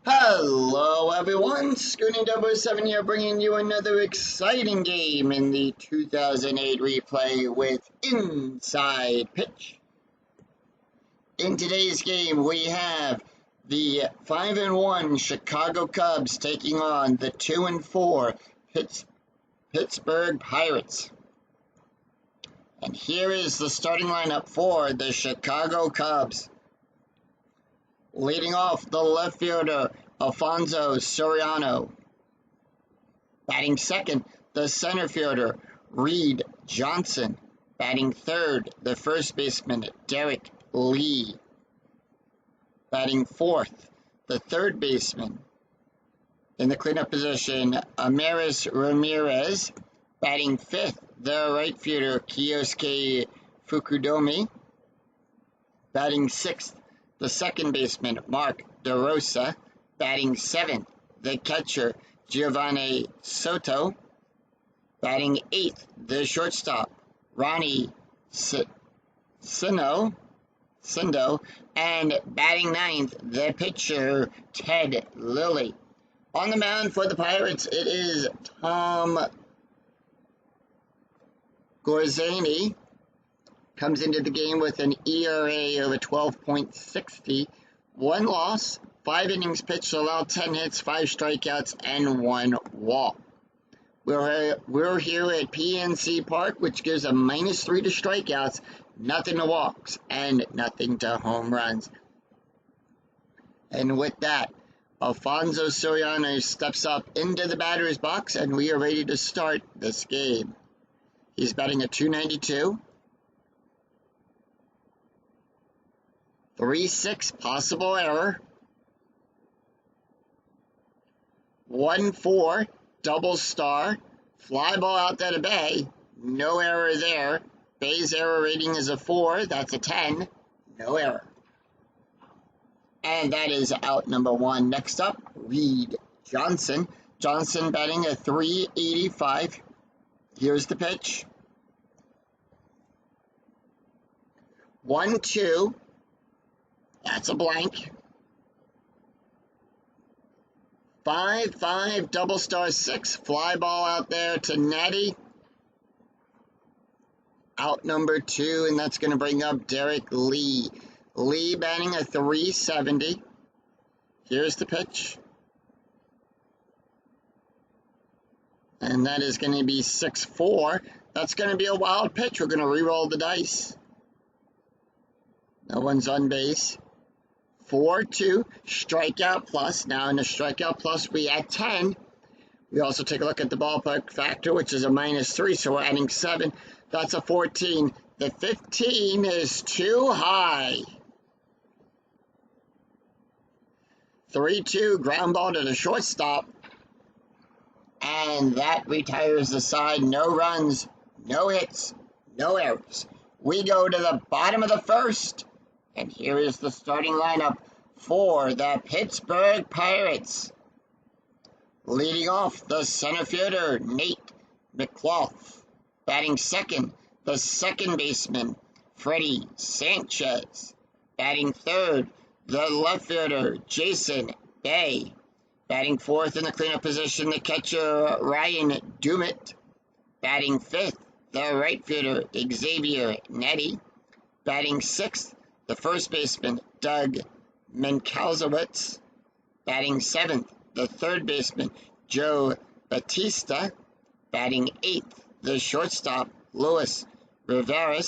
Hello everyone, Scooting007 here bringing you another exciting game in the 2008 replay with Inside Pitch. In today's game we have the 5-1 Chicago Cubs taking on the 2-4 Pittsburgh Pirates. And here is the starting lineup for the Chicago Cubs. Leading off, the left fielder, Alfonso Soriano. Batting second, the center fielder, Reed Johnson. Batting third, the first baseman, Derek Lee. Batting fourth, the third baseman. In the cleanup position, Amaris Ramirez. Batting fifth, the right fielder, Kiyosuke Fukudomi. Batting sixth, the second baseman, Mark DeRosa. Batting seventh, the catcher, Giovanni Soto. Batting eighth, the shortstop, Ronnie Sindo. And batting ninth, the pitcher, Ted Lilly. On the mound for the Pirates, it is Tom Gorzani. Comes into the game with an ERA of a 12.60, 1 loss, 5 innings pitched, allowed 10 hits, 5 strikeouts, and 1 walk. We're here at PNC Park, which gives a -3 to strikeouts, nothing to walks, and nothing to home runs. And with that, Alfonso Soriano steps up into the batter's box, and we are ready to start this game. He's batting a .292. 3-6 possible error. 1-4 double star. Fly ball out there to Bay. No error there. Bay's error rating is a 4. That's a 10. No error. And that is out number 1. Next up, Reed Johnson. Johnson batting a .385. Here's the pitch. 1-2. That's a blank. 5-5 double star 6. Fly ball out there to Nettie. Out number 2, and that's going to bring up Derek Lee. Lee batting a .370. Here's the pitch. And that is going to be 6-4. That's going to be a wild pitch. We're going to re-roll the dice. No one's on base. 4-2, strikeout plus. Now in the strikeout plus, we add 10. We also take a look at the ballpark factor, which is a -3, so we're adding 7. That's a 14. The 15 is too high. 3-2, ground ball to the shortstop. And that retires the side. No runs, no hits, no errors. We go to the bottom of the first. And here is the starting lineup for the Pittsburgh Pirates. Leading off, the center fielder, Nate McClough. Batting second, the second baseman, Freddie Sanchez. Batting third, the left fielder, Jason Bay. Batting fourth in the cleanup position, the catcher, Ryan Dumit. Batting fifth, the right fielder, Xavier Nettie. Batting sixth, the first baseman, Doug Minkowski. Batting seventh, the third baseman, Joe Batista. Batting eighth, the shortstop, Luis Rivera.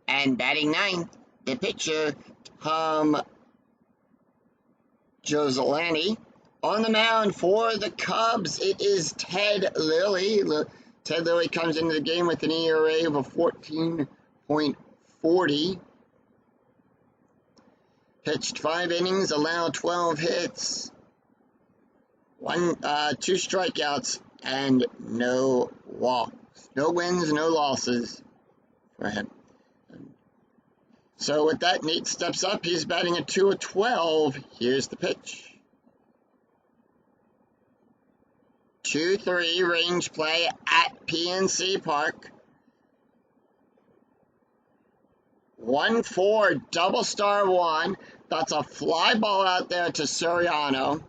And batting ninth, the pitcher, Tom Joselani. On the mound for the Cubs, it is Ted Lilly. Ted Lilly comes into the game with an ERA of a 14.40. Pitched 5 innings, allowed 12 hits, 2 strikeouts, and no walks. No wins, no losses for him. So with that, Nate steps up. He's batting a .212. Here's the pitch. 2-3 range play at PNC Park. 1-4, double star one. That's a fly ball out there to Soriano.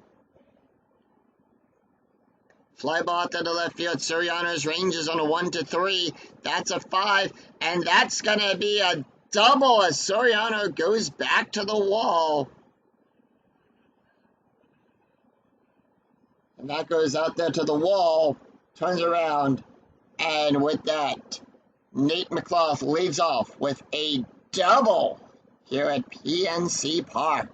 Fly ball out there to left field. Soriano's ranges on a 1-3. That's a 5. And that's going to be a double as Soriano goes back to the wall. And that goes out there to the wall, turns around, and with that, Nate McLaughlin leads off with a double here at PNC Park.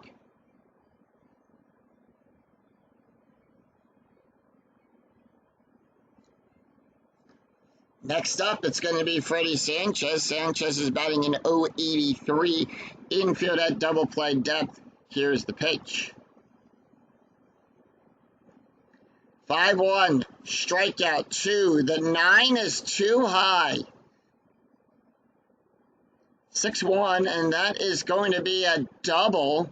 Next up, it's going to be Freddie Sanchez. Sanchez is batting in 083, infield at double play depth. Here's the pitch. 5-1, strikeout 2. The 9 is too high. 6-1, and that is going to be a double.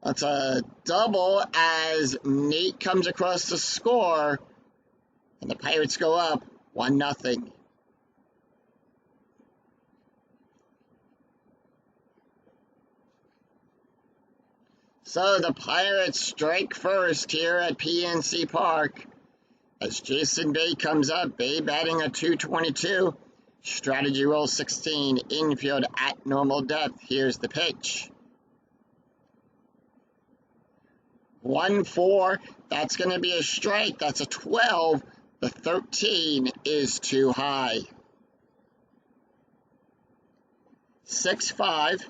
That's a double as Nate comes across the score, and the Pirates go up 1-0. So the Pirates strike first here at PNC Park as Jason Bay comes up. Bay batting a 222. Strategy roll 16. Infield at normal depth. Here's the pitch. 1-4. That's going to be a strike. That's a 12. The 13 is too high. 6-5.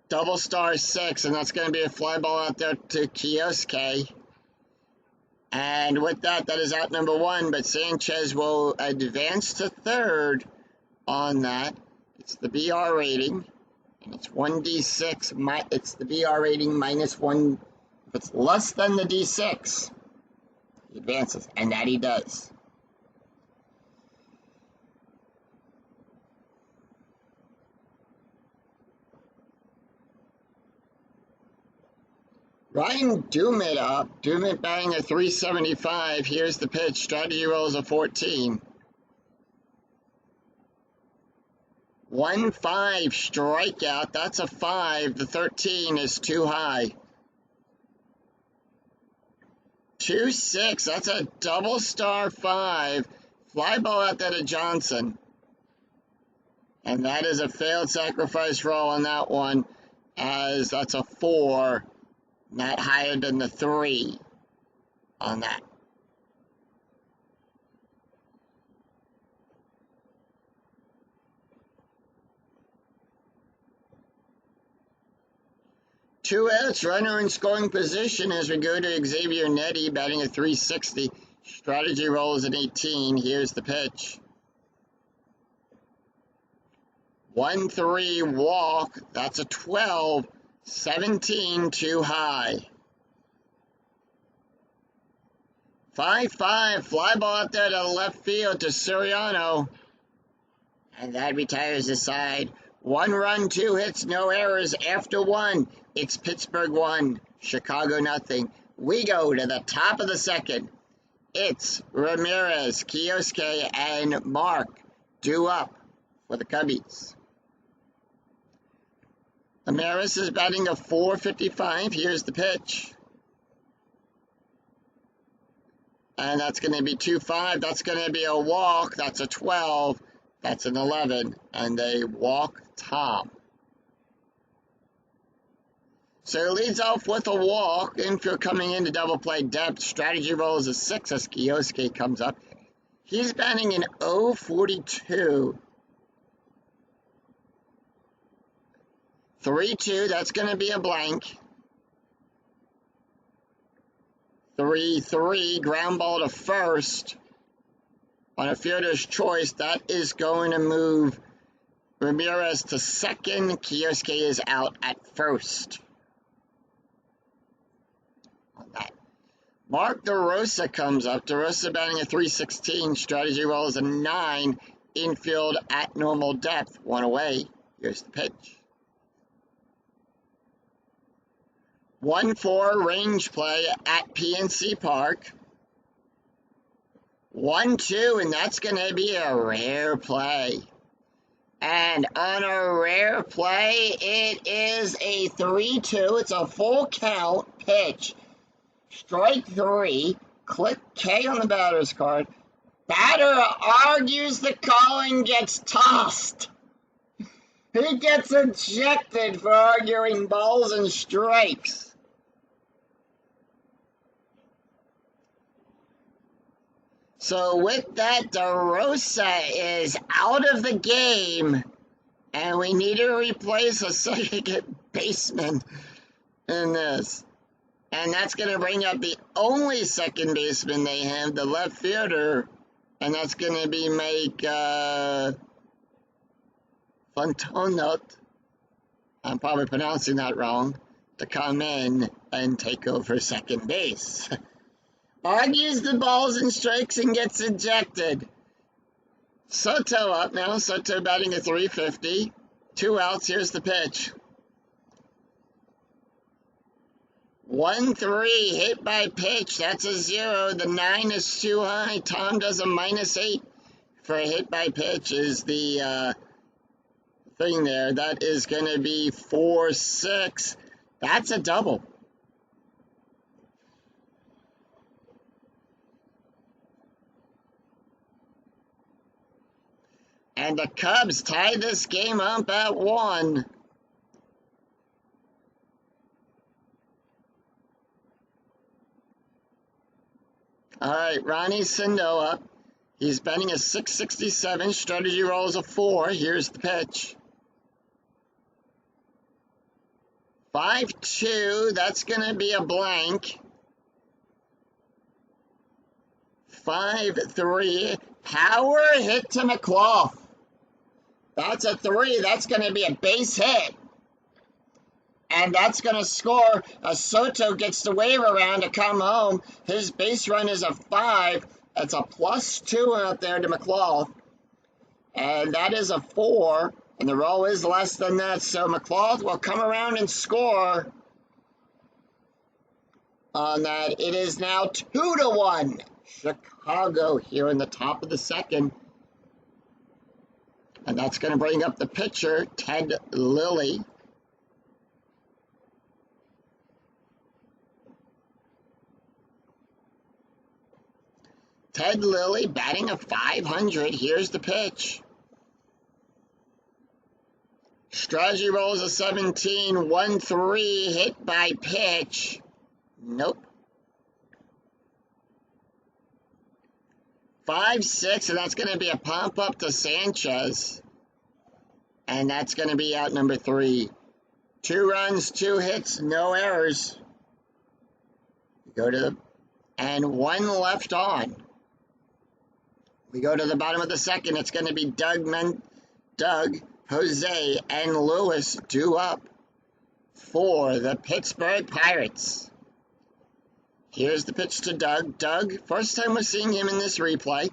Double star 6, and that's going to be a fly ball out there to Kioske. And with that, that is out number 1, but Sanchez will advance to third on that. It's the BR rating, and it's 1d6. It's the BR rating -1. If it's less than the d6, he advances, and that he does. Ryan Dumit up. Dumit batting a 375. Here's the pitch. Strategy rolls a 14. 1-5 strikeout. That's a 5. The 13 is too high. 2-6. That's a double star 5. Fly ball out there to Johnson. And that is a failed sacrifice roll on that one, as that's a 4. Not higher than the 3 on that. Two outs, runner in scoring position as we go to Xavier Nettie batting a 360. Strategy roll is an 18. Here's the pitch. 1-3 walk. That's a 12. 17 too high. 5-5 fly ball out there to left field to Soriano, and that retires the side. 1 run, 2 hits, no errors. After 1, it's Pittsburgh 1, Chicago 0. We go to the top of the second. It's Ramirez, Kioske, and Mark due up for the Cubbies. Ramirez is batting a 455. Here's the pitch. And that's going to be 2-5. That's going to be a walk. That's a 12. That's an 11. And they walk Tom. So it leads off with a walk. Infield coming into double play depth. Strategy roll is a 6 as Kioske comes up. He's batting in 042. 3-2, that's going to be a blank. 3-3, ground ball to first. On a fielder's choice, that is going to move Ramirez to second. Kioske is out at first. On that. Mark DeRosa comes up. DeRosa batting a 316. Strategy roll is a 9. Infield at normal depth. 1 away. Here's the pitch. 1-4 range play at PNC Park. 1-2, and that's going to be a rare play. And on a rare play, it is a 3-2. It's a full count pitch. Strike 3. Click K on the batter's card. Batter argues the call and gets tossed. He gets ejected for arguing balls and strikes. So with that, DeRosa is out of the game, and we need to replace a second baseman in this. And that's going to bring up the only second baseman they have, the left fielder, and that's going to be Mike Fontonot, I'm probably pronouncing that wrong, to come in and take over second base. Argues the balls and strikes and gets ejected. Soto up now. Soto batting a .350. 2 outs. Here's the pitch. 1-3 hit by pitch. That's a 0. The 9 is too high. Tom does a -8 for a hit by pitch. Is the thing there. That is going to be 4-6. That's a double. And the Cubs tie this game up at 1. All right, Ronnie Sindo up. He's batting a .667. Strategy roll is a 4. Here's the pitch. 5-2. That's going to be a blank. 5-3. Power hit to McClough. That's a 3. That's going to be a base hit. And that's going to score. Soto gets the wave around to come home. His base run is a 5. That's a +2 out there to McClough. And that is a 4. And the roll is less than that. So McClough will come around and score on that. It is now 2-1. Chicago here in the top of the second. And that's going to bring up the pitcher, Ted Lilly. Ted Lilly batting a .500. Here's the pitch. Strategy rolls a 17. 1-3 hit by pitch. Nope. 5-6, and that's going to be a pump up to Sanchez. And that's going to be out number 3. 2 runs, 2 hits, no errors. Go to the, and 1 left on. We go to the bottom of the second. It's going to be Doug, Jose, and Lewis due up for the Pittsburgh Pirates. Here's the pitch to Doug. Doug, first time we're seeing him in this replay.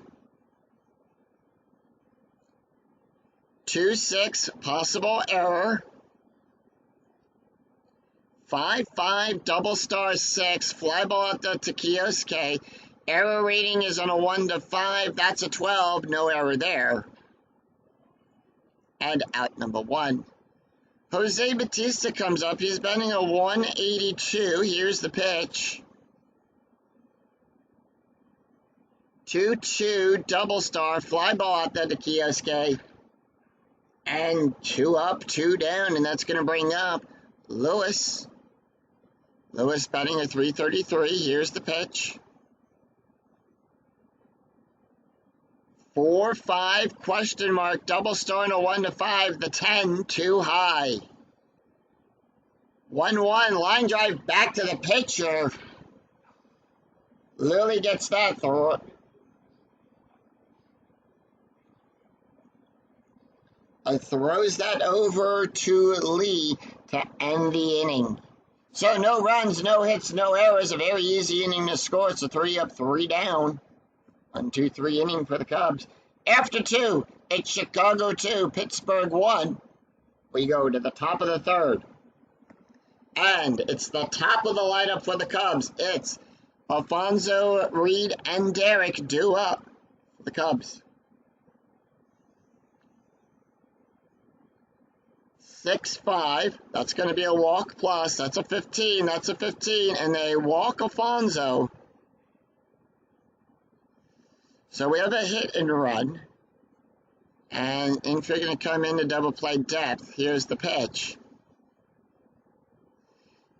2-6, possible error. 5-5, double star 6, fly ball out to Kioske. Error rating is on a 1 to 5. That's a 12. No error there. And out number 1. Jose Bautista comes up. He's batting a 182. Here's the pitch. 2-2, double star, fly ball out there to Kioske. And 2 up, 2 down, and that's going to bring up Lewis. Lewis batting a .333. Here's the pitch. 4-5, question mark, double star and a 1 to 5. The 10, too high. 1-1, line drive back to the pitcher. Lilly gets that throw. Throws that over to Lee to end the inning. So no runs, no hits, no errors. A very easy inning to score. It's a 3 up, 3 down. 1-2-3 inning for the Cubs. After 2, it's Chicago 2, Pittsburgh 1. We go to the top of the third. And it's the top of the lineup for the Cubs. It's Alfonso, Reed, and Derek due up. the Cubs. 6-5. That's going to be a walk plus. That's a 15. That's a 15. And they walk Alfonso. So we have a hit and run. And if you're going to come into double play depth, here's the pitch.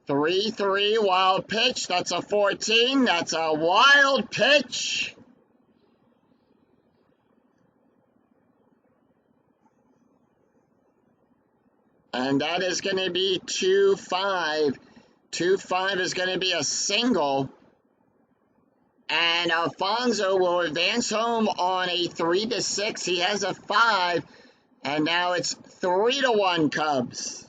3-3, wild pitch. That's a 14. That's a wild pitch. And that is going to be 2-5. 2-5 is going to be a single. And Alfonso will advance home on a 3-6. He has a 5. And now it's 3-1 Cubs.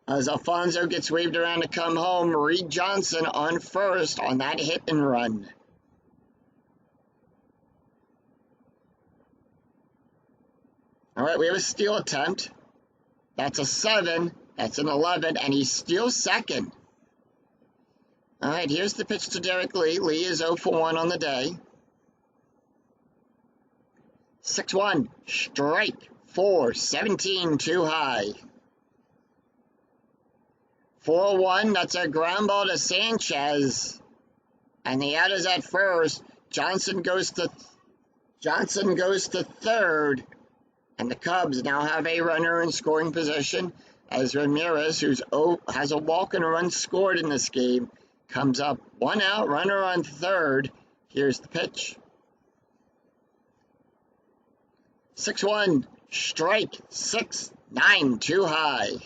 As Alfonso gets waved around to come home, Reed Johnson on first on that hit and run. All right, we have a steal attempt. That's a 7. That's an 11, and he's still second. All right, here's the pitch to Derek Lee. Lee is 0 for 1 on the day. 6-1, strike, 4, 17, too high. 4-1, that's a ground ball to Sanchez. And the out is at first. Johnson goes to third. And the Cubs now have a runner in scoring position as Ramirez, who has a walk and a run scored in this game, comes up. 1 out, runner on third. Here's the pitch. 6-1, strike, 6, 9, too high.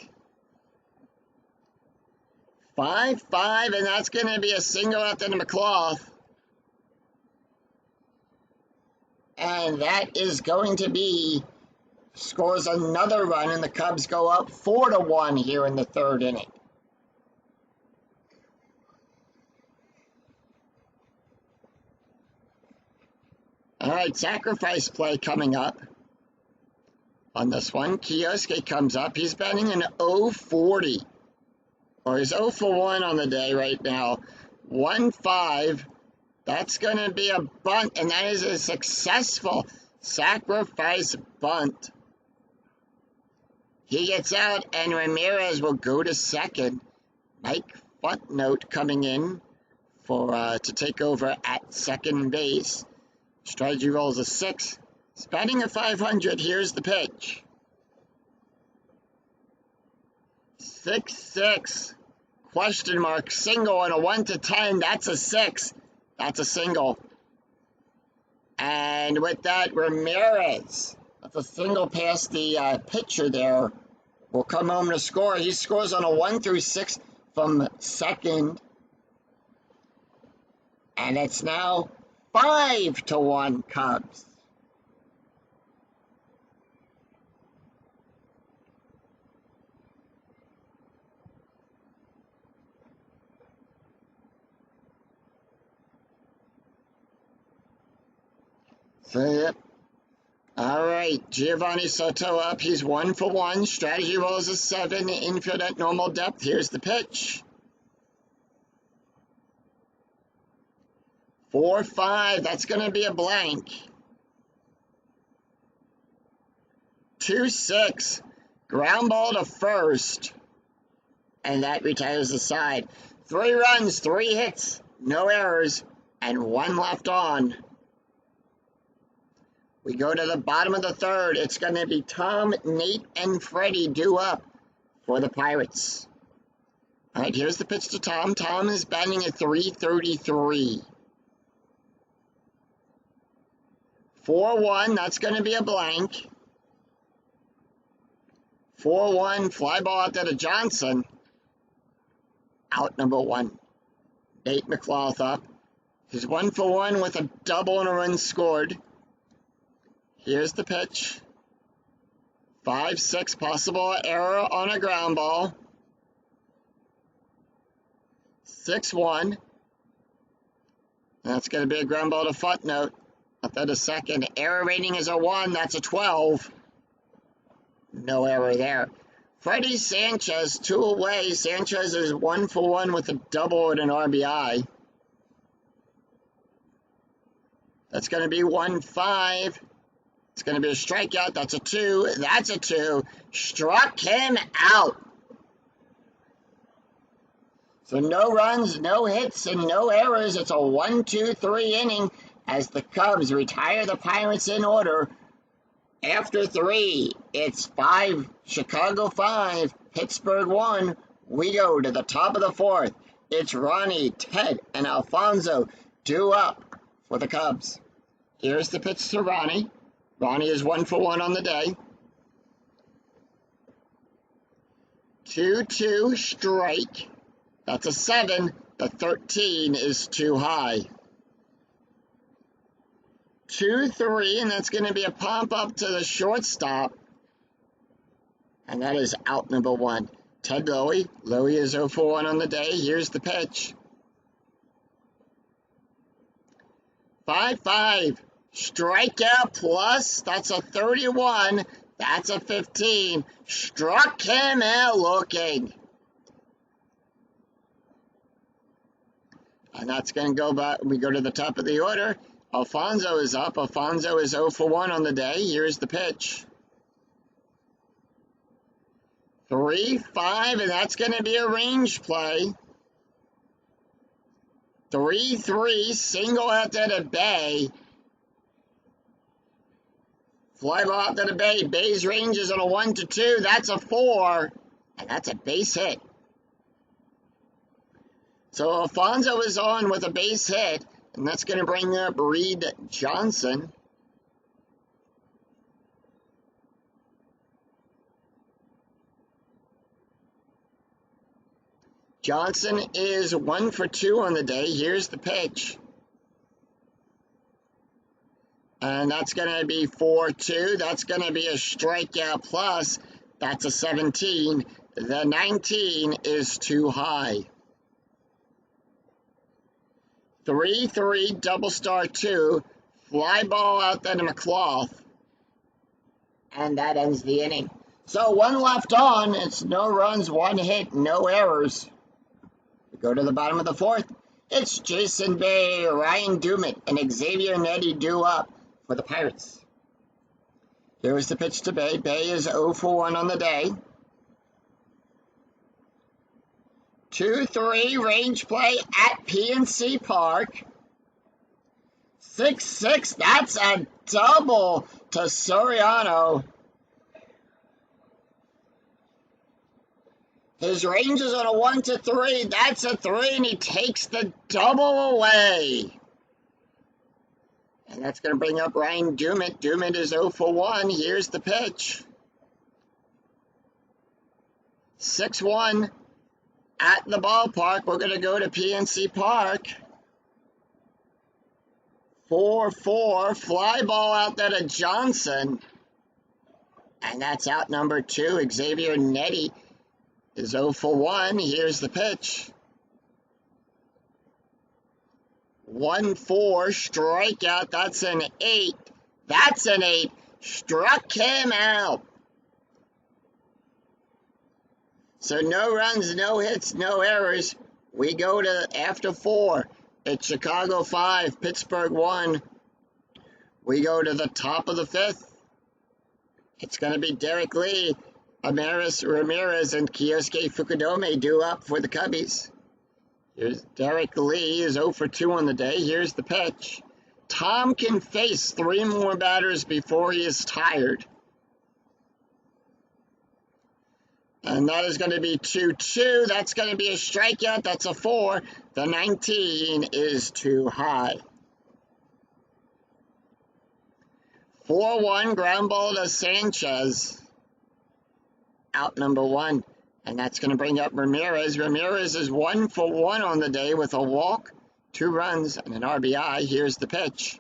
5-5, and that's going to be a single out to McClough. And that is going to be, scores another run, and the Cubs go up 4-1 here in the third inning. All right, sacrifice play coming up on this one. Kioske comes up. He's batting an 0-40. Or he's 0 for 1 on the day right now. 1-5. That's going to be a bunt, and that is a successful sacrifice bunt. He gets out, and Ramirez will go to second. Mike Footnote coming in to take over at second base. Strategy rolls a 6. He's batting a 500. Here's the pitch. 6-6. Question mark. Single on a 1-10. That's a 6. That's a single. And with that, Ramirez, that's a single past the pitcher there, will come home to score. He scores on a 1-6 from second. And it's now 5-1 Cubs. So, yep. All right, Giovanni Soto up. He's 1 for 1. Strategy rolls a 7. Infield at normal depth. Here's the pitch. 4-5. That's going to be a blank. 2-6. Ground ball to first. And that retires the side. 3 runs, 3 hits, no errors, and 1 left on. We go to the bottom of the third. It's going to be Tom, Nate, and Freddie due up for the Pirates. All right, here's the pitch to Tom. Tom is batting at .333. 4-1, that's going to be a blank. 4-1, fly ball out there to Johnson. Out number 1. Nate McClough up. He's 1 for 1 with a double and a run scored. Here's the pitch. 5-6, possible error on a ground ball. 6-1. That's going to be a ground ball to Footnote. Up at a second. Error rating is a 1. That's a 12. No error there. Freddie Sanchez, 2 away. Sanchez is 1 for 1 with a double and an RBI. That's going to be 1-5. It's going to be a strikeout. That's a 2. That's a 2. Struck him out. So no runs, no hits, and no errors. It's a 1-2-3 inning as the Cubs retire the Pirates in order. After 3, it's 5, Chicago 5, Pittsburgh 1. We go to the top of the 4th. It's Ronnie, Ted, and Alfonso due up for the Cubs. Here's the pitch to Ronnie. Ronnie is 1 for 1 on the day. 2-2 strike. That's a 7. The 13 is too high. 2-3, and that's going to be a pop up to the shortstop. And that is out number 1. Ted Lowy. Lowy is 0 for 1 on the day. Here's the pitch. 5-5. Strikeout plus. That's a 31. That's a 15. Struck him out looking. And that's going to go back. We go to the top of the order. Alfonso is up. Alfonso is 0 for 1 on the day. Here's the pitch. 3-5, and that's going to be a range play. 3-3, single out to the bay. Fly ball out to the bay. Bay's range is on a 1-2. That's a 4, and that's a base hit. So Alfonso is on with a base hit, and that's going to bring up Reed Johnson. Johnson is 1 for 2 on the day. Here's the pitch. And that's going to be 4-2. That's going to be a strikeout plus. That's a 17. The 19 is too high. 3-3, double star 2. Fly ball out there to McClough. And that ends the inning. So 1 left on. It's no runs, 1 hit, no errors. We go to the bottom of the 4th. It's Jason Bay, Ryan Dumit, and Xavier Nettie due up for the Pirates. Here's the pitch to Bay. Bay is 0 for 1 on the day. 2-3 range play at PNC Park. 6-6, that's a double to Soriano. His range is on a 1-3. That's a 3, and he takes the double away. And that's going to bring up Ryan Dumit. Dumit is 0 for 1. Here's the pitch. 6-1 at the ballpark. We're going to go to PNC Park. 4-4. Fly ball out there to Johnson. And that's out number 2. Xavier Nettie is 0 for 1. Here's the pitch. 1-4, strikeout. That's an 8. That's an 8. Struck him out. So no runs, no hits, no errors. We go to after 4. It's Chicago 5, Pittsburgh 1. We go to the top of the 5th. It's going to be Derek Lee, Amaris Ramirez, and Kyosuke Fukudome due up for the Cubbies. Here's Derek Lee is 0 for 2 on the day. Here's the pitch. Tom can face 3 more batters before he is tired. And that is going to be 2-2. That's going to be a strikeout. That's a 4. The 19 is too high. 4-1 ground ball to Sanchez. Out number 1. And that's going to bring up Ramirez. Ramirez is 1 for 1 on the day with a walk, 2 runs, and an RBI. Here's the pitch.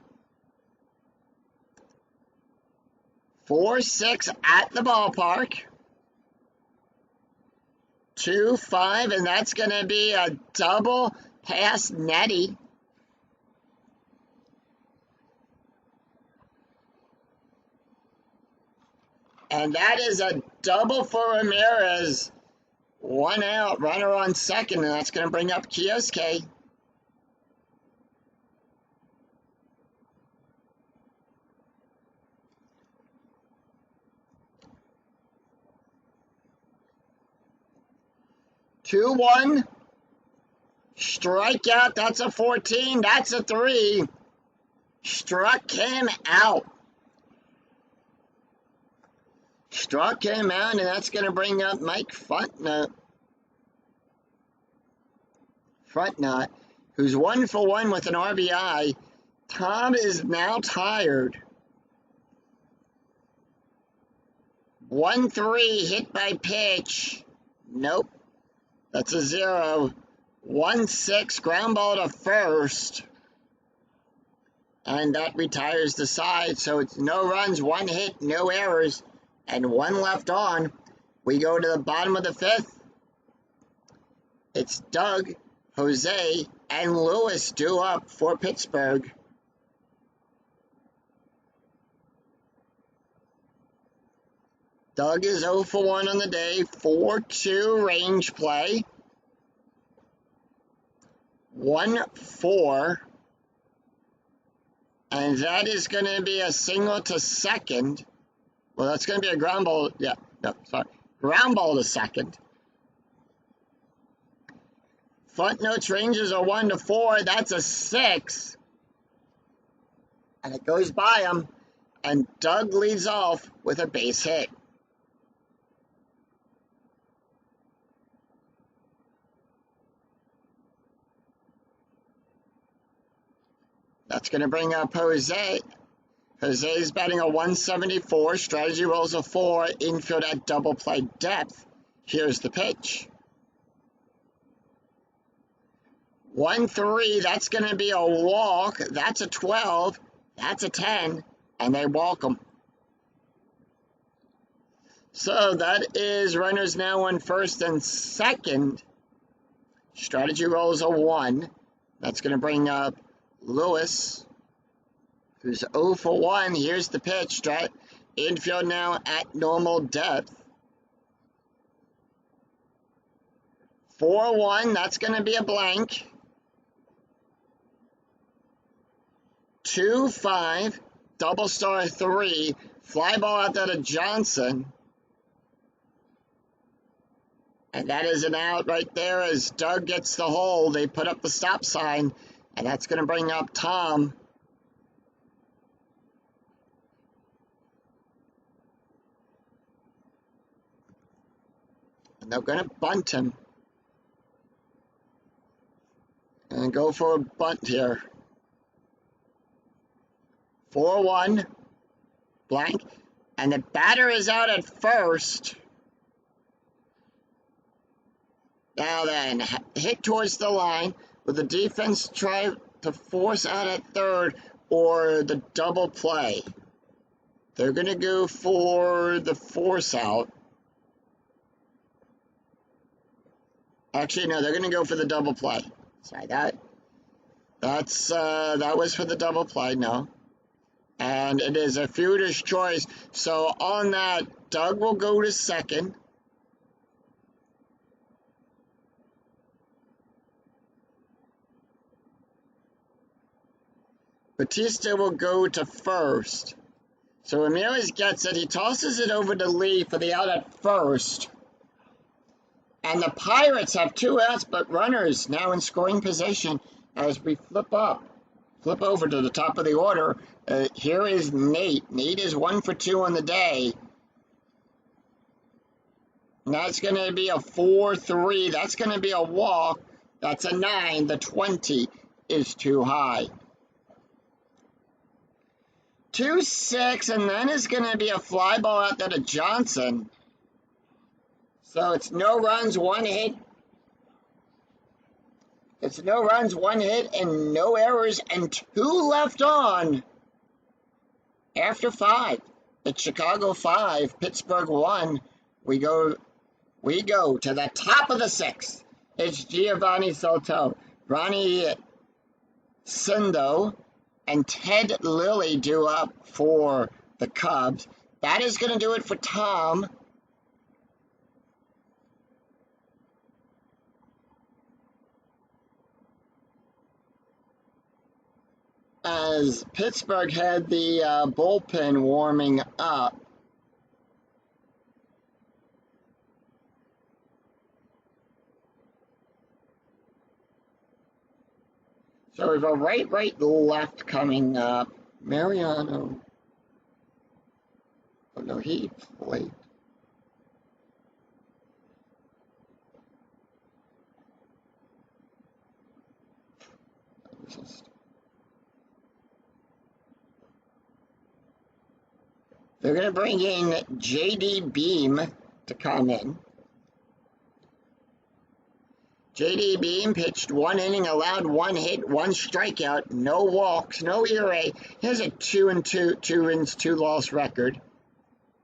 4-6 at the ballpark. 2-5, and that's going to be a double past Nettie. And that is a double for Ramirez. 1 out, runner on second, and that's going to bring up Kioske. 2-1. Strikeout, that's a 14. That's a 3. Struck him out. Struck him out, and that's going to bring up Mike Frontnut, who's 1 for 1 with an RBI. Tom is now tired. 1-3, hit by pitch. Nope. That's a 0. 1-6, ground ball to first. And that retires the side, so it's no runs, 1 hit, no errors, and 1 left on. We go to the bottom of the 5th. It's Doug, Jose, and Lewis due up for Pittsburgh. Doug is 0 for 1 on the day, 4-2 range play. 1-4. And that is going to be a single to second. Well, that's going to be a ground ball. Yeah, no, sorry. Ground ball to second. Frontnut's ranges are 1-4. That's a 6. And it goes by him. And Doug leads off with a base hit. That's going to bring up Jose. Jose's batting a 174. Strategy rolls a 4. Infield at double play depth. Here's the pitch. 1-3. That's going to be a walk. That's a 12. That's a 10. And they walk him. So that is runners now on first and second. Strategy rolls a 1. That's going to bring up Lewis, who's 0 for 1. Here's the pitch. Infield now at normal depth. 4-1. That's going to be a blank. 2-5. Double star 3. Fly ball out there to Johnson. And that is an out right there as Doug gets the hole. They put up the stop sign. And that's going to bring up Tom. And they're going to bunt him. And go for a bunt here. 4-1. Blank. And the batter is out at first. Now then, hit towards the line. Will the defense try to force out at third or the double play? They're going to go for the force out. Actually, no, they're going to go for the double play. Sorry, that was for the double play, no. And it is a fielder's choice. So on that, Doug will go to second. Batista will go to first. So Ramirez gets it. He tosses it over to Lee for the out at first. And the Pirates have 2 outs, but runners now in scoring position as we flip over to the top of the order. Here is Nate. Nate is 1 for 2 on the day. And that's going to be a 4-3. That's going to be a walk. That's a 9. The 20 is too high. 2-6, and then is going to be a fly ball out there to Johnson. So it's no runs, 1 hit. It's no runs, 1 hit, and no errors, and 2 left on. After 5, it's Chicago 5, Pittsburgh 1. We go to the top of the 6th. It's Giovanni Soto, Ronnie Sindo, and Ted Lilly due up for the Cubs. That is going to do it for Tom. As Pittsburgh had the bullpen warming up. So we have a right, left coming up. Mariano. Oh no, he played. They're going to bring in J.D. Beam to come in. J.D. Beam pitched 1 inning, allowed 1 hit, 1 strikeout, no walks, no ERA. He has a 2 wins, 2 loss record.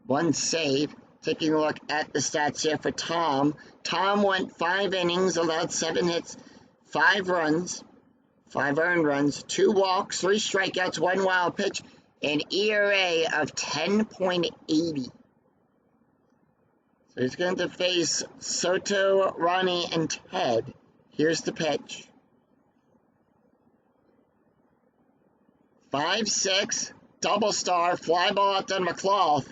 1 save. Taking a look at the stats here for Tom. Tom went 5 innings, allowed 7 hits, 5 runs, 5 earned runs, 2 walks, 3 strikeouts, 1 wild pitch, an ERA of 10.80. So he's going to face Soto, Ronnie, and Ted. Here's the pitch. 5-6, double star, fly ball out to McClough.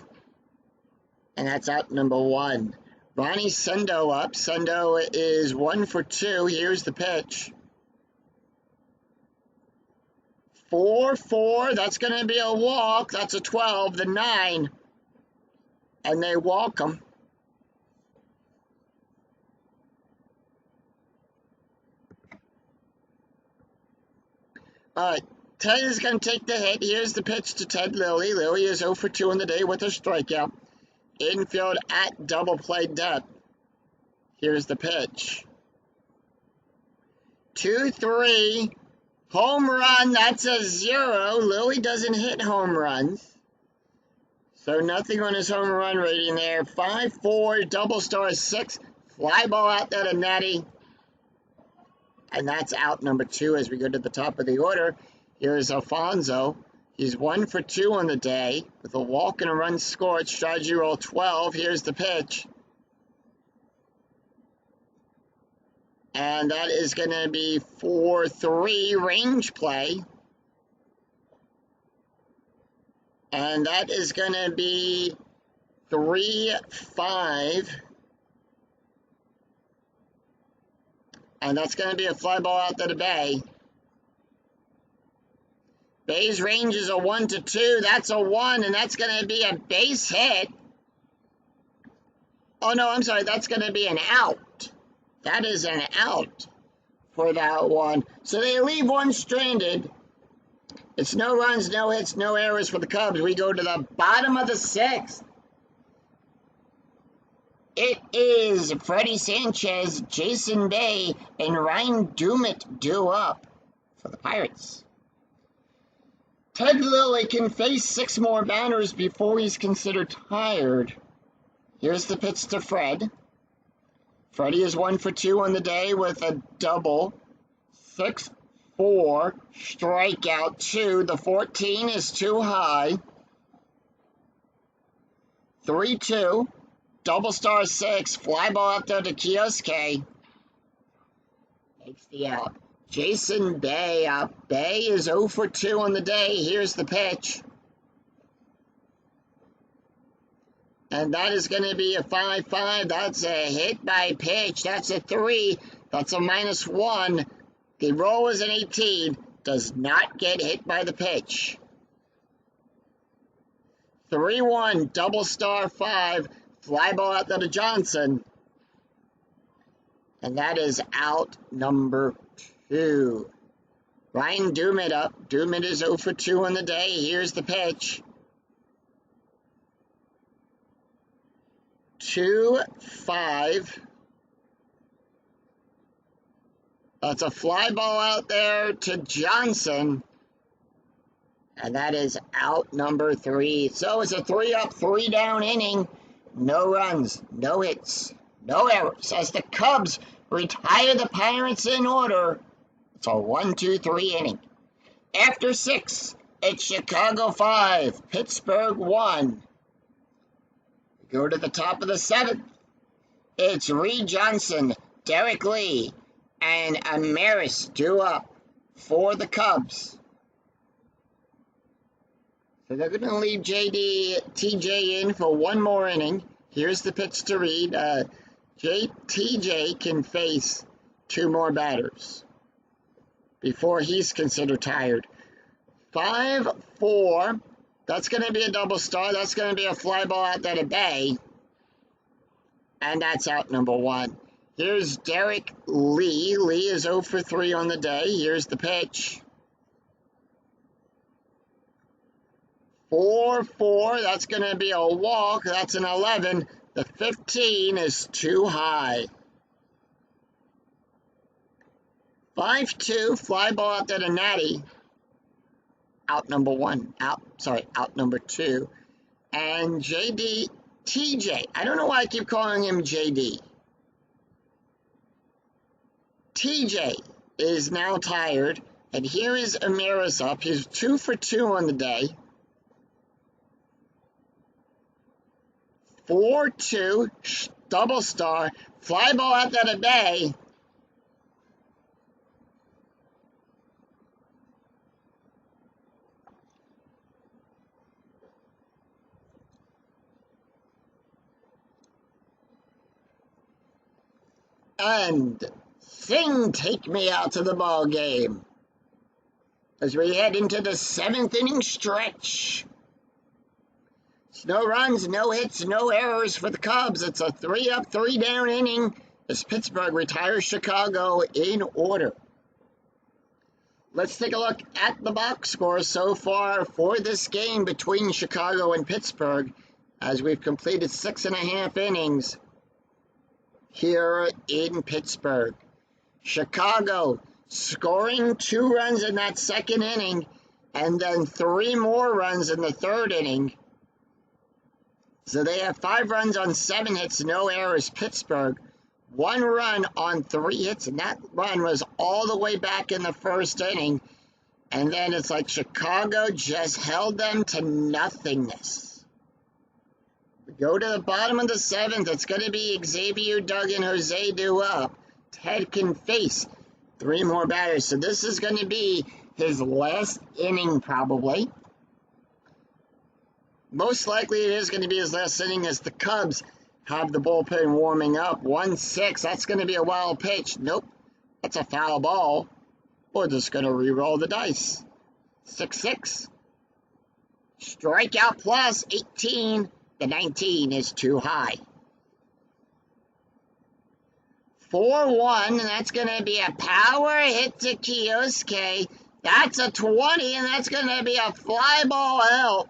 And that's out number 1. Ronnie Sendo up. Sendo is 1 for 2. Here's the pitch. 4-4. That's going to be a walk. That's a 12. The 9. And they walk him. All right. Ted is going to take the hit. Here's the pitch to Ted Lilly. Lilly is 0 for 2 on the day with a strikeout. Infield at double play depth. Here's the pitch. 2-3. Home run. That's a 0. Lilly doesn't hit home runs. So nothing on his home run rating there. 5-4. Double star 6. Fly ball out there to Natty. And that's out number 2 as we go to the top of the order. Here's Alfonso. He's 1 for 2 on the day with a walk and a run scored. Strategy roll 12. Here's the pitch. And that is going to be 4-3 range play. And that is going to be 3-5. And that's going to be a fly ball out to the Bay. Bay's range is a 1-2. That's a 1, and that's going to be a base hit. Oh, no, I'm sorry. That's going to be an out. That is an out for that one. So they leave 1 stranded. It's no runs, no hits, no errors for the Cubs. We go to the bottom of the 6th. It is Freddie Sanchez, Jason Bay, and Ryan Dumit due up for the Pirates. Ted Lilly can face 6 more batters before he's considered tired. Here's the pitch to Fred. Freddie is 1 for 2 on the day with a double. 6-4, strikeout 2. The 14 is too high. 3-2, double star 6, fly ball up there to Kioske. Makes the out. Jason Bay up. Bay is 0 for 2 on the day. Here's the pitch. And that is going to be a 5-5. That's a hit by pitch. That's a 3. That's a -1. The roll is an 18. Does not get hit by the pitch. 3-1, double star 5. Fly ball out there to Johnson. And that is out number 2. Ryan Dumit up. Dumit is 0 for 2 on the day. Here's the pitch. 2-5. That's a fly ball out there to Johnson. And that is out number 3. So it's a 3-up, 3-down inning. No runs, no hits, no errors. As the Cubs retire the Pirates in order, it's a 1-2-3 inning. After 6, it's Chicago 5, Pittsburgh 1. Go to the top of the 7th. It's Reed Johnson, Derek Lee, and Amaris due up for the Cubs. So they're going to leave TJ in for 1 more inning. Here's the pitch to Reed. TJ can face 2 more batters. before he's considered tired. 5-4. That's going to be a double star. That's going to be a fly ball out there to Bay. And that's out number 1. Here's Derek Lee. Lee is 0 for 3 on the day. Here's the pitch. 4-4. That's going to be a walk. That's an 11. The 15 is too high. 5-2. Fly ball out there to Natty. Out number 1. Out number 2. And TJ. I don't know why I keep calling him JD. TJ is now tired. And here is Amiris up. He's 2 for 2 on the day. 4-2. Double star. Fly ball out there to Bay. And Sing, take me out to the ball game as we head into the 7th inning stretch. It's no runs, no hits, no errors for the Cubs. It's a 3-up, 3-down inning as Pittsburgh retires Chicago in order. Let's take a look at the box score so far for this game between Chicago and Pittsburgh as we've completed 6.5 innings here in Pittsburgh. Chicago scoring 2 runs in that 2nd inning and then 3 more runs in the 3rd inning. So they have 5 runs on 7 hits, no errors. Pittsburgh, 1 run on 3 hits, and that run was all the way back in the 1st inning. And then it's like Chicago just held them to nothingness. We go to the bottom of the 7th. It's going to be Xavier, Doug, and Jose due up. Ted can face 3 more batters. So this is going to be his last inning probably. Most likely it is going to be his last inning as the Cubs have the bullpen warming up. 1-6. That's going to be a wild pitch. Nope. That's a foul ball. We're just going to re-roll the dice. 6-6. Strikeout plus 18. The 19 is too high. 4-1, and that's going to be a power hit to Kioske. That's a 20, and that's going to be a fly ball out.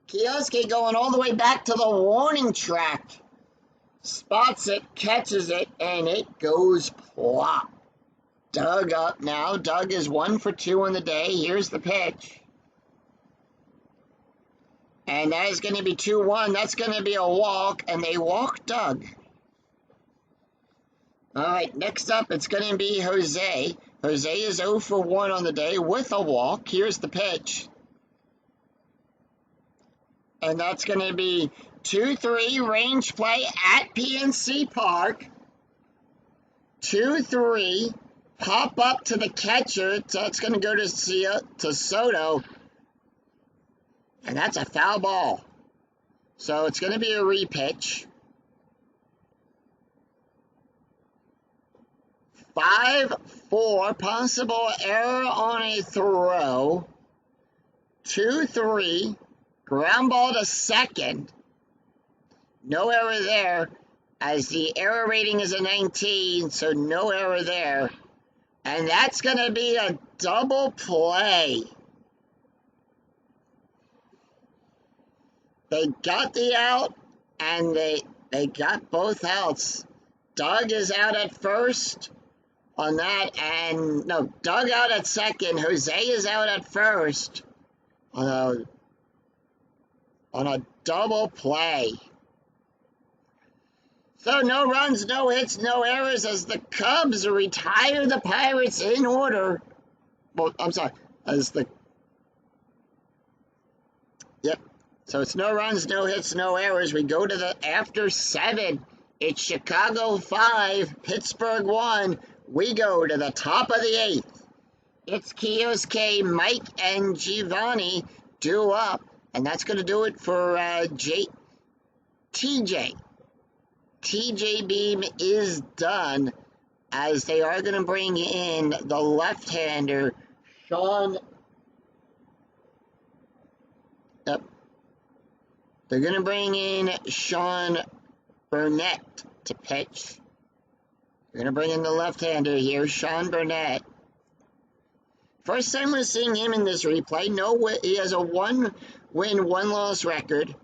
Kioske going all the way back to the warning track. Spots it, catches it, and it goes plop. Doug up now. Doug is 1 for 2 on the day. Here's the pitch. And that is going to be 2-1. That's going to be a walk, and they walk Doug. All right, next up, it's going to be Jose. Jose is 0 for 1 on the day with a walk. Here's the pitch. And that's going to be 2-3 range play at PNC Park. 2-3, pop up to the catcher. That's going to go to Soto. And that's a foul ball. So it's going to be a repitch. 5-4, possible error on a throw. 2-3, ground ball to second. No error there, as the error rating is a 19, so no error there. And that's going to be a double play. They got the out, and they got both outs. Doug is out at first on that, and no, Doug out at second. Jose is out at first on a double play. So no runs, no hits, no errors as the Cubs retire the Pirates in order. Well, I'm sorry, Yep. So it's no runs, no hits, no errors. We go to the after 7. It's Chicago 5, Pittsburgh 1. We go to the top of the 8th. It's Kioske, Mike, and Giovanni due up. And that's going to do it for TJ. TJ Beam is done. as they are going to bring in the left-hander, Sean. Yep. They're going to bring in Sean Burnett to pitch. They're going to bring in the left-hander here, Sean Burnett. First time we're seeing him in this replay. He has a 1-win, 1-loss record.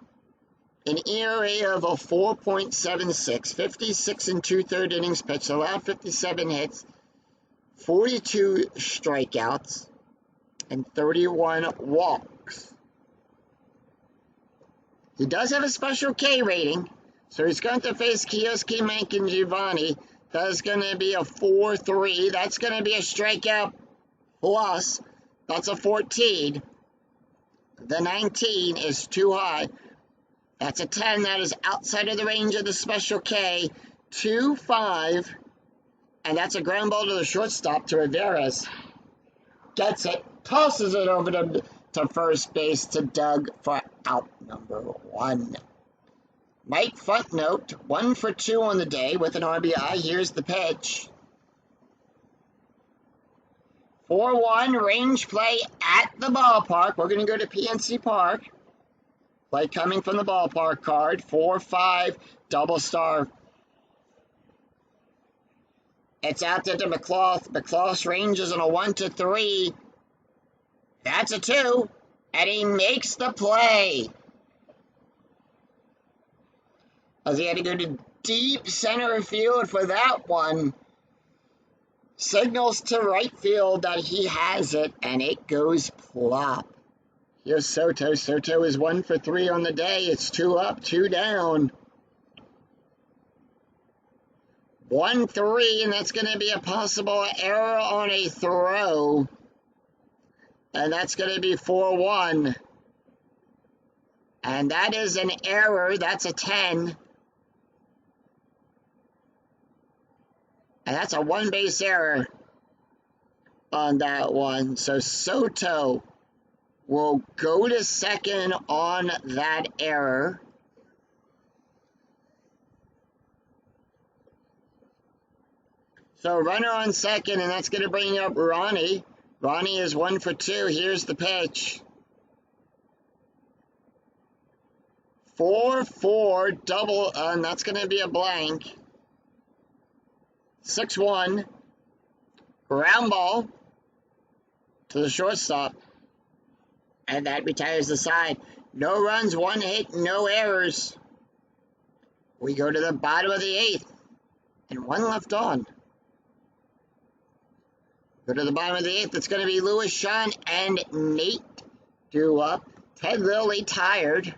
An ERA of a 4.76, 56 and 2/3 innings pitched, allowed 57 hits, 42 strikeouts, and 31 walks. He does have a special K rating, so he's going to face Kioski Mankin-Giovanni. That's going to be a 4.3. That's going to be a strikeout plus. That's a 14. The 19 is too high. That's a 10. That is outside of the range of the special K. 2-5. And that's a ground ball to the shortstop, to Rivera's. Gets it. Tosses it over to first base to Doug for out number 1. Mike Footnote, 1 for 2 on the day with an RBI. Here's the pitch. 4-1 range play at the ballpark. We're going to go to PNC Park. Play coming from the ballpark card. 4-5 double star. It's out there to McClough. McClough's ranges on a 1-3. That's a 2. And he makes the play. As he had to go to deep center field for that one. Signals to right field that he has it, and it goes plop. Here's Soto. Soto is 1 for 3 on the day. It's 2 up, 2 down. 1-3, and that's going to be a possible error on a throw. And that's going to be 4-1. And that is an error. That's a 10. And that's a 1-base error on that one. So Soto will go to second on that error. So runner on second, and that's going to bring up Ronnie. Ronnie is 1 for 2. Here's the pitch. 4-4 double, and that's going to be a blank. 6-1. Ground ball to the shortstop. And that retires the side. No runs, 1 hit, no errors. We go to the bottom of the 8th. And 1 left on. Go to the bottom of the 8th. It's going to be Lewis, Sean, and Nate due up. Ted Lilly tired.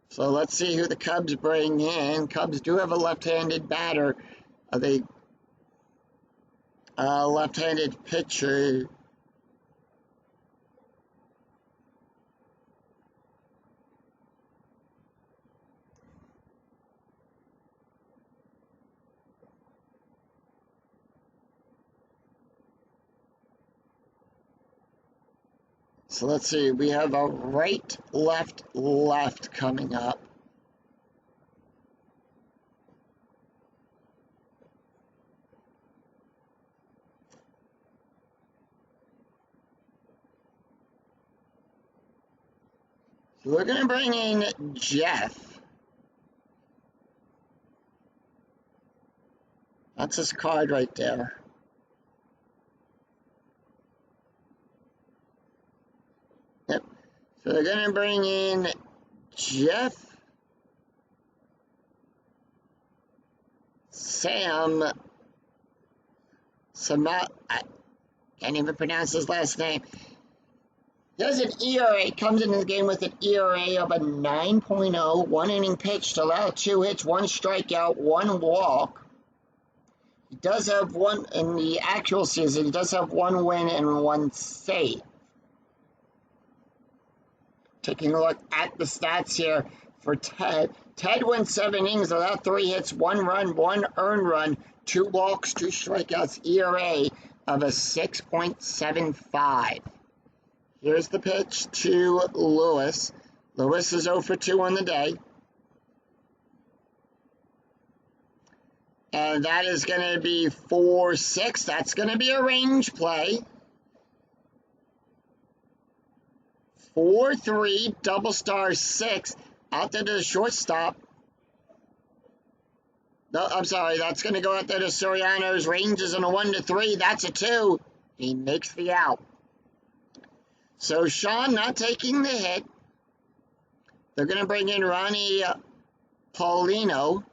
So let's see who the Cubs bring in. Cubs do have a left-handed batter. They left-handed pitcher. So let's see, we have a right, left coming up. So we're going to bring in Jeff. That's his card right there. Yep. So they're going to bring in Jeff, Sam, I can't even pronounce his last name. He has an ERA, comes in this game with an ERA of a 9.0, 1 inning pitched, allowed 2 hits, 1 strikeout, 1 walk. He does have one, in the actual season, he does have 1 win and 1 save. Taking a look at the stats here for Ted. Ted went 7 innings, allowed 3 hits, 1 run, 1 earned run, 2 walks, 2 strikeouts, ERA of a 6.75. Here's the pitch to Lewis. Lewis is 0 for 2 on the day. And that is going to be 4-6. That's going to be a range play. 4-3, double star 6. Out there to the shortstop. No, I'm sorry. That's going to go out there to Soriano's. Ranges on a 1-3. That's a 2. He makes the out. So Sean not taking the hit. They're going to bring in Ronnie Paulino.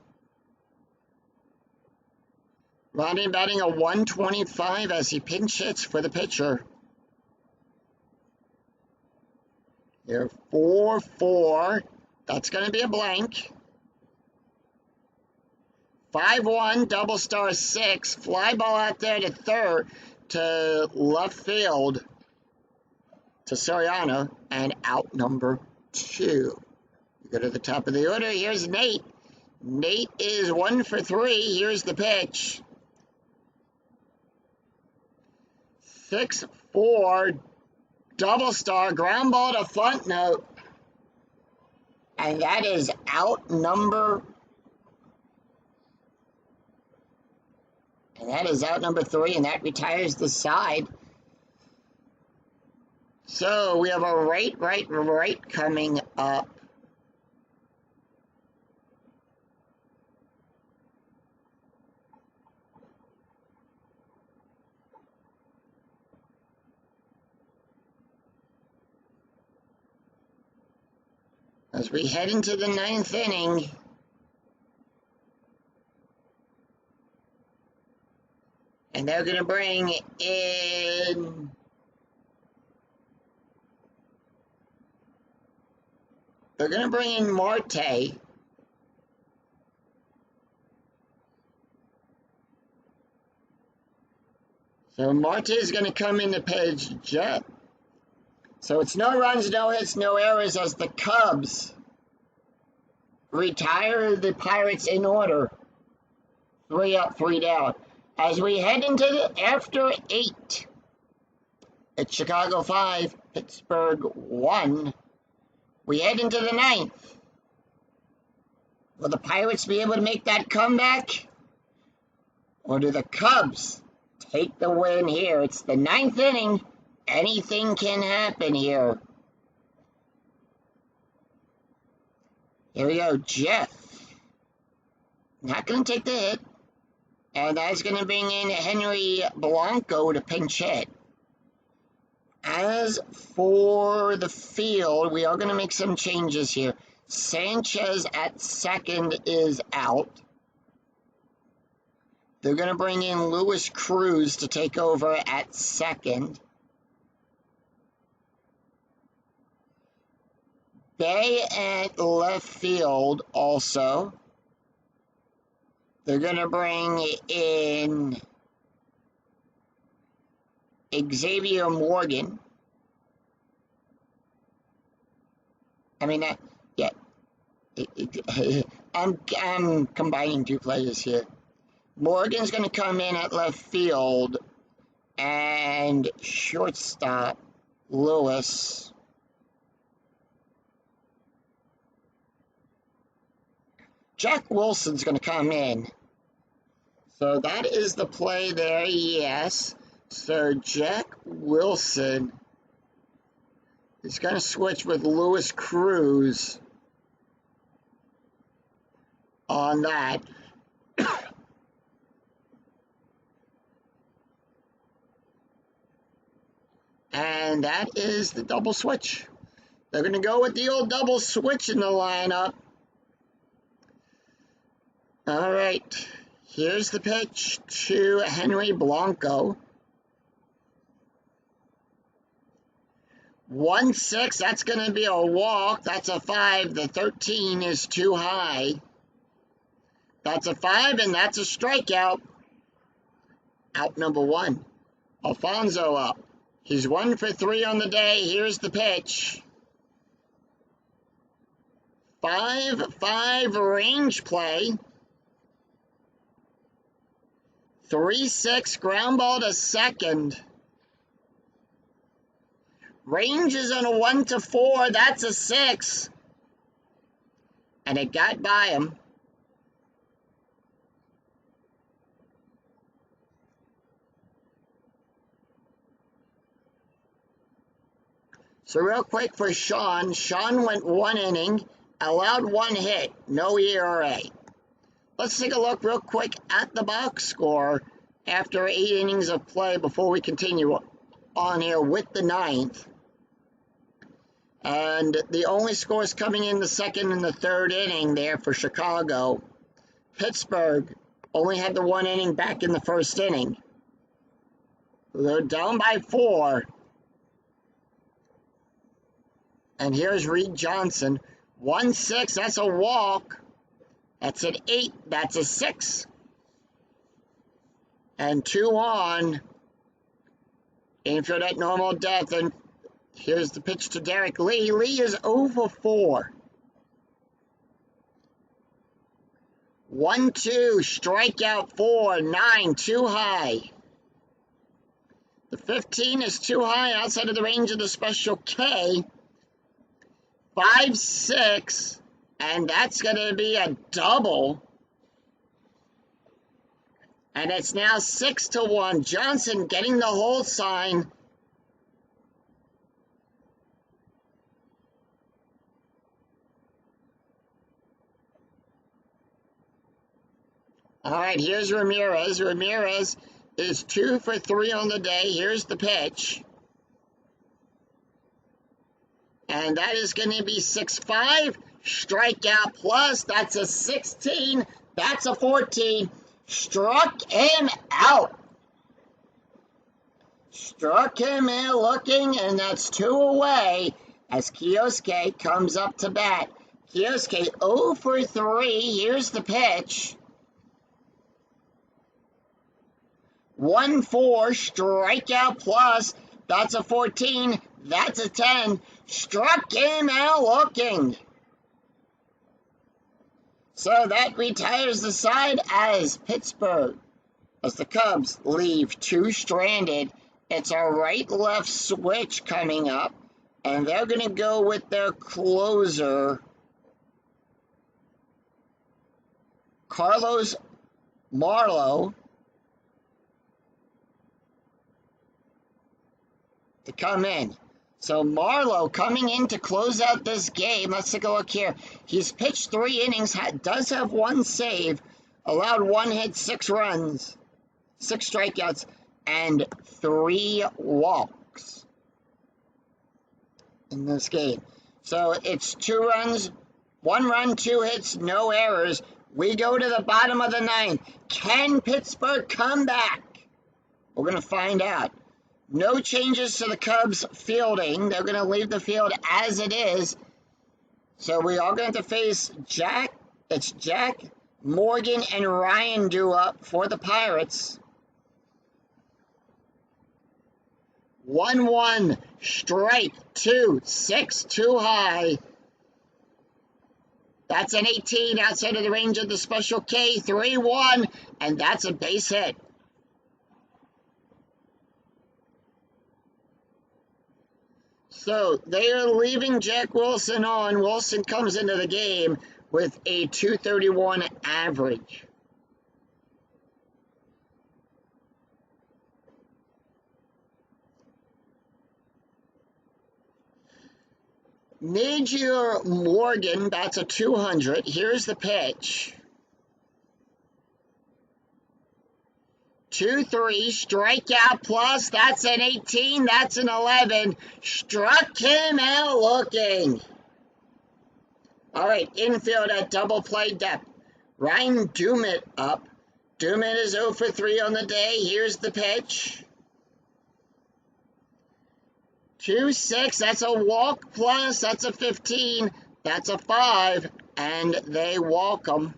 Ronnie batting a 125 as he pinch hits for the pitcher. Here, 4-4. That's going to be a blank. 5-1, double star 6. Fly ball out there to third, to left field, to Soriano, and out number 2. We go to the top of the order. Here's Nate. Nate is 1 for 3. Here's the pitch. 6-4, double star, ground ball to front note. And that is out number 3, and that retires the side. So we have a right coming up. As we head into the 9th inning. And they're going to bring in Marte. So Marte is going to come in to pitch Jet. So it's no runs, no hits, no errors as the Cubs retire the Pirates in order. 3 up, 3 down. As we head into the after 8, it's Chicago 5, Pittsburgh 1. We head into the 9th. Will the Pirates be able to make that comeback? Or do the Cubs take the win here? It's the 9th inning. Anything can happen here. Here we go, Jeff. Not going to take the hit. And that's going to bring in Henry Blanco to pinch hit. As for the field, we are going to make some changes here. Sanchez at second is out. They're going to bring in Luis Cruz to take over at second. Bay at left field also. They're going to bring in Xavier Morgan. I'm combining 2 players here. Morgan's going to come in at left field, and shortstop Lewis. Jack Wilson's going to come in. So that is the play there, yes. So Jack Wilson is going to switch with Luis Cruz on that. And that is the double switch. They're going to go with the old double switch in the lineup. All right, here's the pitch to Henry Blanco. 1-6, that's going to be a walk. That's a 5. The 13 is too high. That's a 5, and that's a strikeout. Out number 1. Alfonso up. He's 1 for 3 on the day. Here's the pitch. 5-5 range play. 3-6 ground ball to second. Range is on a 1-4. That's a 6. And it got by him. So real quick for Sean. Sean went 1 inning, allowed 1 hit, no ERA. Let's take a look real quick at the box score after 8 innings of play before we continue on here with the 9th. And the only scores coming in the 2nd and the 3rd inning there for Chicago. Pittsburgh only had the 1 inning back in the 1st inning. They're down by 4. And here's Reed Johnson. 1-6, that's a walk. That's an 8, that's a 6. And 2 on. Infield at normal depth. And here's the pitch to Derek Lee. Lee is 0 for 4. 1-2, strikeout 4, 9, too high. The 15 is too high, outside of the range of the special K. 5-6, and that's going to be a double. And it's now 6-1. Johnson getting the hold sign. All right, here's Ramirez. Ramirez is 2 for 3 on the day. Here's the pitch. And that is going to be 6-5. Strikeout plus. That's a 16. That's a 14. Struck him out. Struck him in looking, and that's 2 away as Kioske comes up to bat. Kioske 0 for 3. Here's the pitch. 1-4, strikeout plus. That's a 14. That's a 10. Struck him out looking. So that retires the side as the Cubs leave 2 stranded. It's a right-left switch coming up, and they're going to go with their closer, Carlos Marlowe, to come in. So Marlowe coming in to close out this game. Let's take a look here. He's pitched 3 innings, does have 1 save, allowed 1 hit, 6 runs, 6 strikeouts, and 3 walks in this game. So it's 2 runs, 1 run, 2 hits, no errors. We go to the bottom of the 9th. Can Pittsburgh come back? We're going to find out. No changes to the Cubs fielding. They're going to leave the field as it is. So we are going to face Jack. It's Jack, Morgan, and Ryan due up for the Pirates. 1-1, strike 2, 6, too high. That's an 18 outside of the range of the special K. 3-1, and that's a base hit. So they are leaving Jack Wilson on. Wilson comes into the game with a .231 average. Major Morgan bats a 200. Here's the pitch. 2-3, strikeout plus. That's an 18. That's an 11. Struck him out looking. All right, infield at double play depth. Ryan Dumit up. Dumit is 0 for 3 on the day. Here's the pitch. 2-6, that's a walk plus. That's a 15. That's a 5. And they walk him.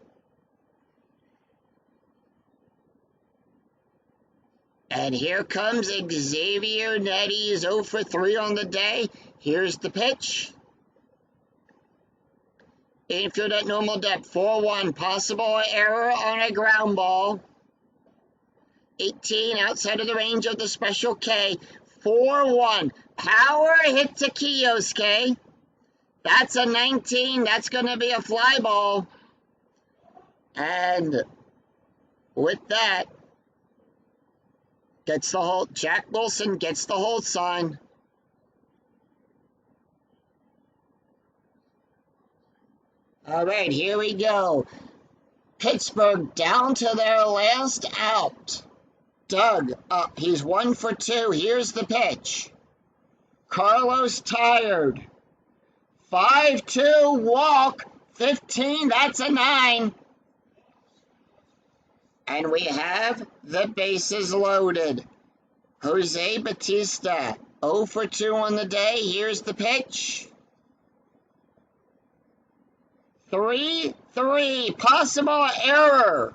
And here comes Xavier Nettie. He's 0 for 3 on the day. Here's the pitch. Infield at normal depth. 4-1. Possible error on a ground ball. 18 outside of the range of the special K. 4-1. Power hit to Kioske. That's a 19. That's going to be a fly ball. And with that, gets the hold. Jack Wilson gets the hold sign. All right, here we go. Pittsburgh down to their last out. Doug, he's 1 for 2. Here's the pitch. Carlos tired. 5-2 walk. 15, that's a 9. And we have the bases loaded. Jose Bautista, 0 for 2 on the day. Here's the pitch. 3-3, possible error.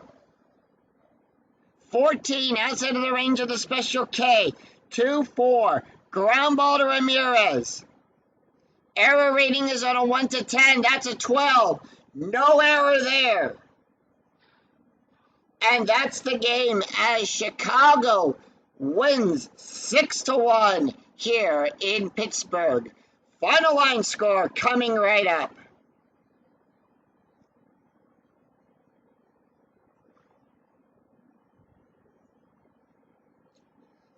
14, outside of the range of the special K. 2-4, ground ball to Ramirez. Error rating is on a 1 to 10. That's a 12. No error there. And that's the game as Chicago wins 6-1 here in Pittsburgh. Final line score coming right up.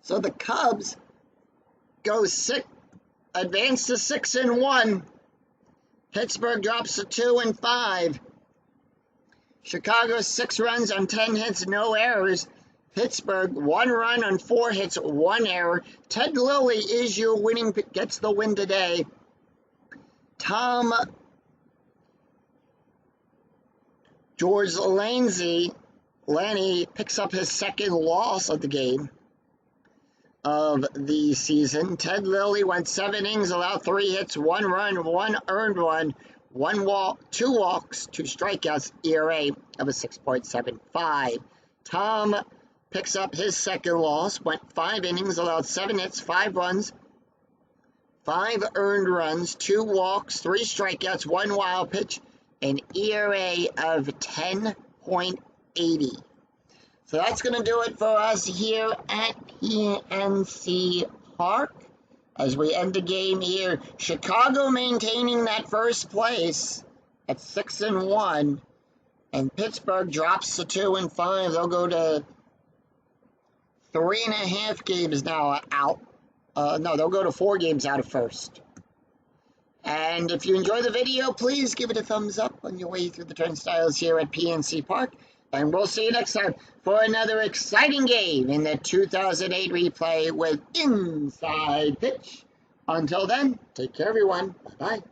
So the Cubs advance to 6-1. Pittsburgh drops to 2-5. Chicago 6 runs on 10 hits, no errors. Pittsburgh 1 run on 4 hits, 1 error. Ted Lilly is your winning, gets the win today. George Laney picks up his second loss of the game. Of the season. Ted Lilly went 7 innings, allowed 3 hits, 1 run, 1 earned run, 1 walk, 2 walks, 2 strikeouts, ERA of a 6.75. Tom picks up his second loss, went 5 innings, allowed 7 hits, 5 runs, 5 earned runs, 2 walks, 3 strikeouts, 1 wild pitch, an ERA of 10.80. So that's going to do it for us here at PNC Park. As we end the game here, Chicago maintaining that first place at 6-1, and Pittsburgh drops to 2-5. They'll go to 3.5 games now out. No, they'll go to 4 games out of first. And if you enjoy the video, please give it a thumbs up on your way through the turnstiles here at PNC Park. And we'll see you next time for another exciting game in the 2008 replay with Inside Pitch. Until then, take care, everyone. Bye-bye.